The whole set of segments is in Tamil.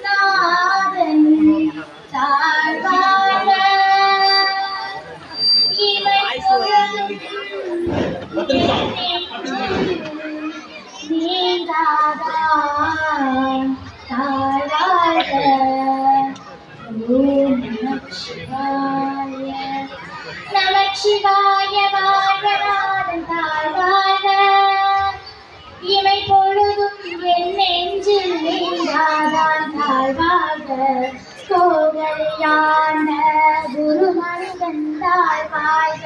நாதன் தாழ்வாழ இவை நீங்காதான் தாழ்வாழ. ஓம் நமச்சிவாய. நமச்சிவாய வாழ்க நாதன் தாழ்வாழ. இமை பொழுதும் என் நெஞ்சில் நீங்காதான் தாழ்வாழ. கோகலியான குருமனிதன் தாழ்வாழ.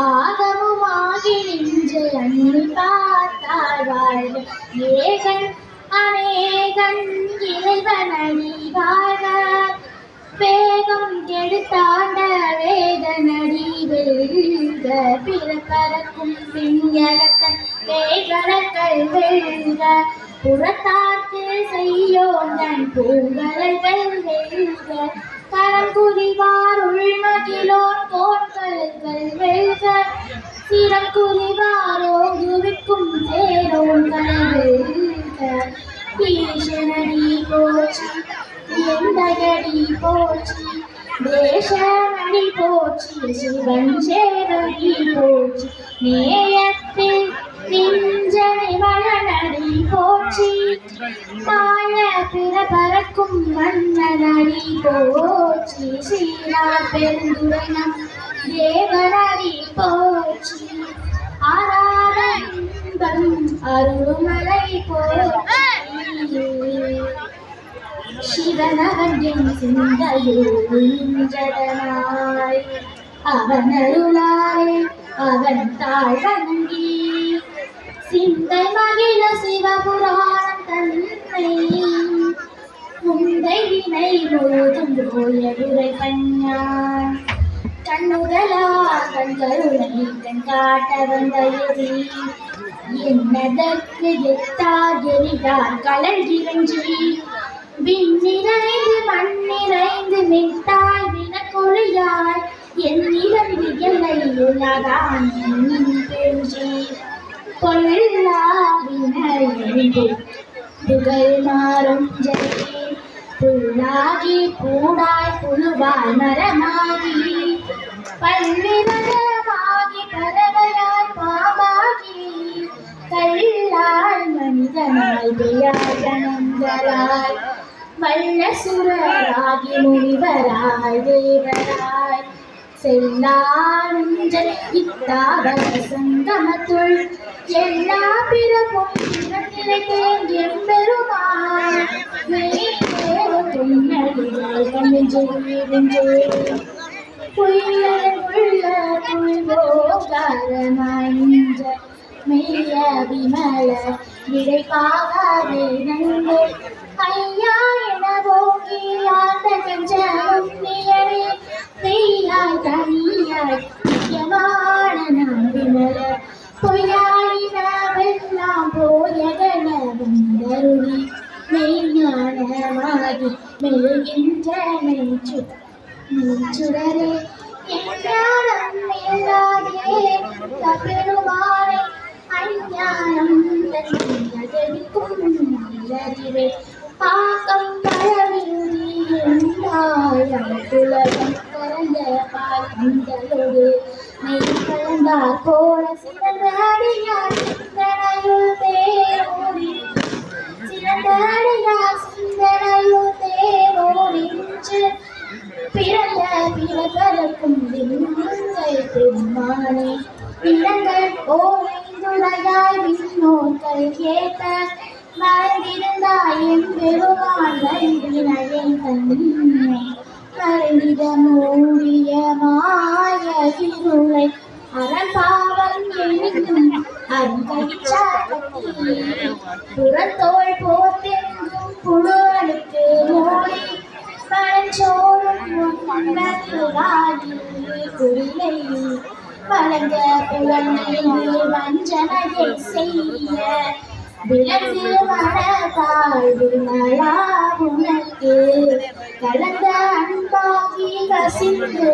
ஆகமுமாகி நின்று அன்னி பார்த்தாழ்வாழ. ஏகன் அநேகன் இறைவனடி வாழ்க. வேகம் கெடுத்தாண்ட வேதனடி வெல்க. பிறப்பறக்கும் விஞ்ஞலத்தன் வேகலர்கள் வெல்க. புறத்தாக்கு செய்யோந்தன் பூங்கலர்கள் வெல்க. கரம் குறிவார் உள்மகிழோன் கோட்கலர்கள் வெல்க. சிரம் குறிவாரோ குவிக்கும் சேரோன்கள் வெல்க. ஈசனடி போற்றி எந்தகடி போற்றி தேசமணி போற்றி சிவன் சேவடி போற்றி நேயத்தில் நெஞ்சனை மலனடி போற்றி மாய பிற பறக்கும் மன்னனடி போற்றி சீரா பெருந்துரைனம் தேவனடி போற்றி ஆராதன்பம் அருள்மலை போற்றி சிவனவன் என் சிந்தையுள்ளதனாய் அவன் அருளாலே அவன் தாழ்வணங்கி சிந்தை மகிழ சிவபுராணம் தன்னை முந்தை வினை முழுதும் போய உரை பஞ்ஞான் கண்ணுதலா கண் கருணை கண் காட்ட வந்தயுதி என்னதற்கு எத்தாகிரியார் கலஞ்சிரஞ்சி விண்ணிறைந்து மண்ணிறைந்து மிட்டாய் வினக்கொழியாய் என்னிடந்து எல்லை உலகான் பெஞ்சி கொள்ளாவினைந்து புகழ் மாறும் ஜெய் புல்லாகி பூடாய் புழுவாய் மரமாகி பல்விரதமாகி பறவையாய் பாம்பாகி கல்லாய் மனிதனாய் வியாழனங்களாய் வல்லசுரராகி முனிவராய் தேவராய் செல்லானஞ்சல் இத்தாவர சங்கமத்துள் எல்லா பிறப்பும் இனத்திலே தேங்கியும் பெருமாள் துண்ணடியாய் கண்ணெஞ்சே புயல் உள்ள புல்வோகாரமாய் நின்ற மெய்ய விமல விடைப்பாகாதே நங்கே ஐயா என போகி ஆண்ட கஞ்சமும் நீயனே மெய்யாய் தனியாய் நியமான நாம் விமல பொய்யாயினவெல்லாம் போயகன வந்தருளி மெய்ஞானமாகி மெய்கின்ற மெய்ச்சுடரே எஞ்ஞானம் இல்லாதே தப்பெருமானை அஞ்ஞானம் தன்னியதெவிக்கும் நல்லறிவே பாக்கம் பழவிருதி என்றாயம் புலகம் கரந்த பாய்ந்தலோடு மெய் கலந்தார் போல சிறந்த அடியார் சிந்தனையுள் தேரோடி சிறந்த அடியார் சிந்தனையுள் தேரோடின்று பிறந்த பிறப்பதற்கும் விண்ணுங்கை பெருமானே பிறங்கள் ஓய்ந்துரையாய் விண்ணோர்கள் ஏற்ற மறைந்திருந்தாய் என் பெருமான் வினையை தன்னை மறைந்திட மூடிய மாய இருளை அறபாவம் எண்ணும் அருங்கடிச்சாட்டி புறத்தோள் போத்தெங்கும் புழுவனுக்கு மூடி பழஞ்சோறும் குறிலை வழங்க புலனைந்து வஞ்சனையை செய்ய விலங்கு மனதாள் விமலா உனக்கு கலந்த அன்பாகி கசிந்து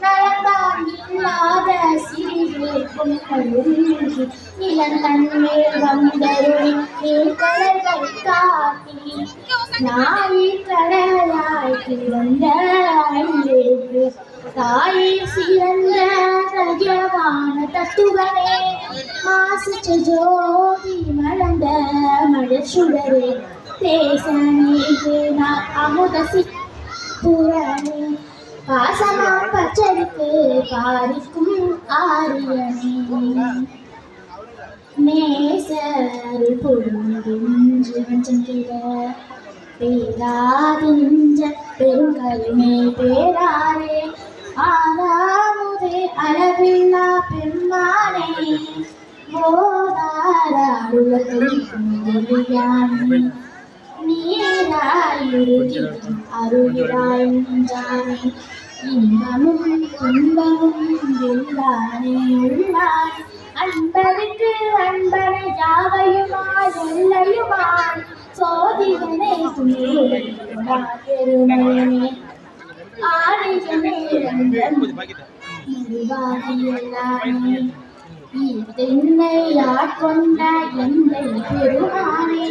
நலந்தான் இல்லாத சிறிது இளந்தன்மேல் வந்தருளி வேர்க்கடல்கள் காட்டி நாயிற்கடலாய் கிடந்த அன்பேற்கு தாயை சிறந்த ரஜவான தத்துவனே மாசற்ற ஜோதி மலர்ந்த மழச்சுடரே தேசனே நான் அமுத சித்துரனே பாசமாம் பச்சரிக்கு பாரிக்கும் ஆரியனே நேசரு பொருந்தின்று வஞ்சங்கிட பேராதி நெஞ்ச பெருங்கருணை பேராரே ஆறாமுதே அளவில்லா பெருமானே ஓதாராடுவதொழியானே நீராயுருகி அருளாய் நின்றானே இன்பமும் துன்பமும் எல்லானே உள்ளானே அன்பருக்கு அன்பனை யாவையுமாய் எல்லையுமாய் சோதிகனை துணிவுடையனே ஆடியனே முடிவாகியல்லானே தென்னை ஆட்கொண்ட எந்தை பெருமானே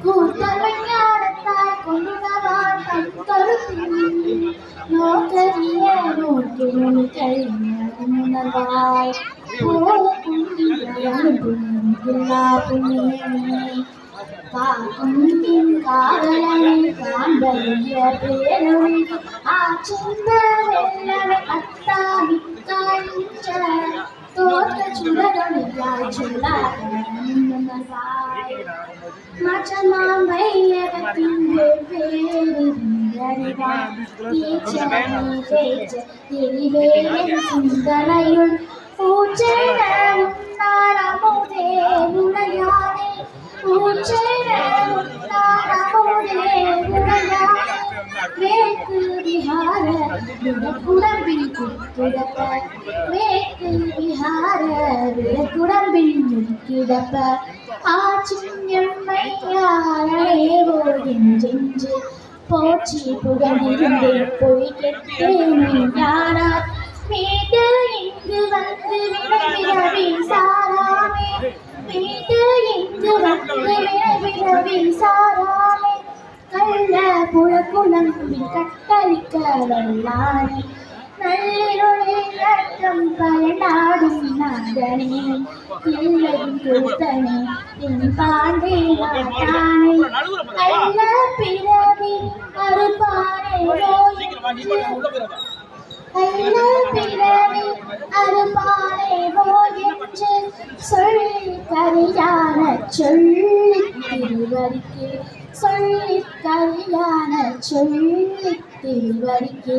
கூட்டமை ஞானத்தாய் கொண்டுணவான் தன் கருத்தில் நோக்கரிய நோக்கினு கையுணர்வாய் காக்கும் காதலனை காண்பறிய பேரொழி ஆச்சந்த வெள்ளவை அத்தாமிக்காயின்ற தோற்ற சுடரொழியாய் சொல்லாய் மற்றமாம் வையகத்தின் வெவ்வேறு சிந்தனையுள் பூச்செழுந்தே உடையானே வேக்கு விஹார விடக்குடம்பில் கிடப்ப வேக்கு விஹார விடக்குடம்பில் கிடப்ப ஆச்சியம்மையாரேவோ என்றென்று போற்றி புகழிருந்தே போய் கெட்டேன் யாரார் மீது இங்கு வந்து விளைவிடவி சாராமே மீது இங்கு வந்து விளைவிடவி சாராமே கள்ள புழக்குழம்பில் கட்டளிக்க வல்லானே நள்ளிருளில் நட்டம் பலநாடும் நாதனே இல்லையும் கூத்தனே என் பாண்டே நாட்டானே அல்ல பிறவி அறுப்பானே அல்ல பிறவி அறுப்பானேவோ என்று சொல்லி கரியான சொல்லி திருவரிக்கு சொல்லி கரியான சொல்லி திருவரிக்கு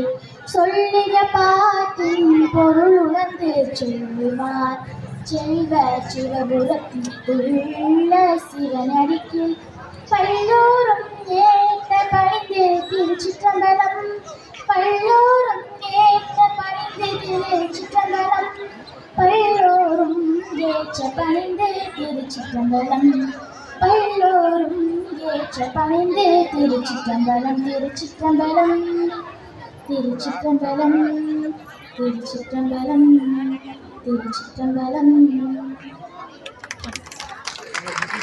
சொல்லிய பாட்டின் பொருள் உணர்ந்து சொல்லுவார் செல்வ சிவபுரத்தில் உள்ள சிவனடிக்கு பல்லோரும் ஏத்த பணிந்து திருச்சிற்றம்பலம் பல்லோரும் ஏத்த பணிந்து திருச்சிற்றம்பலம் பல்லோரும் ஏற்ற பணிந்து திருச்சிற்றம்பலம் பல்லோரும் ஏற்ற பணிந்து திருச்சிற்றம்பலம் திருச்சிற்றம்பலம் திருச்சிற்றம்பலம் திருச்சிற்றம்பலம் திருச்சிற்றம்பலம்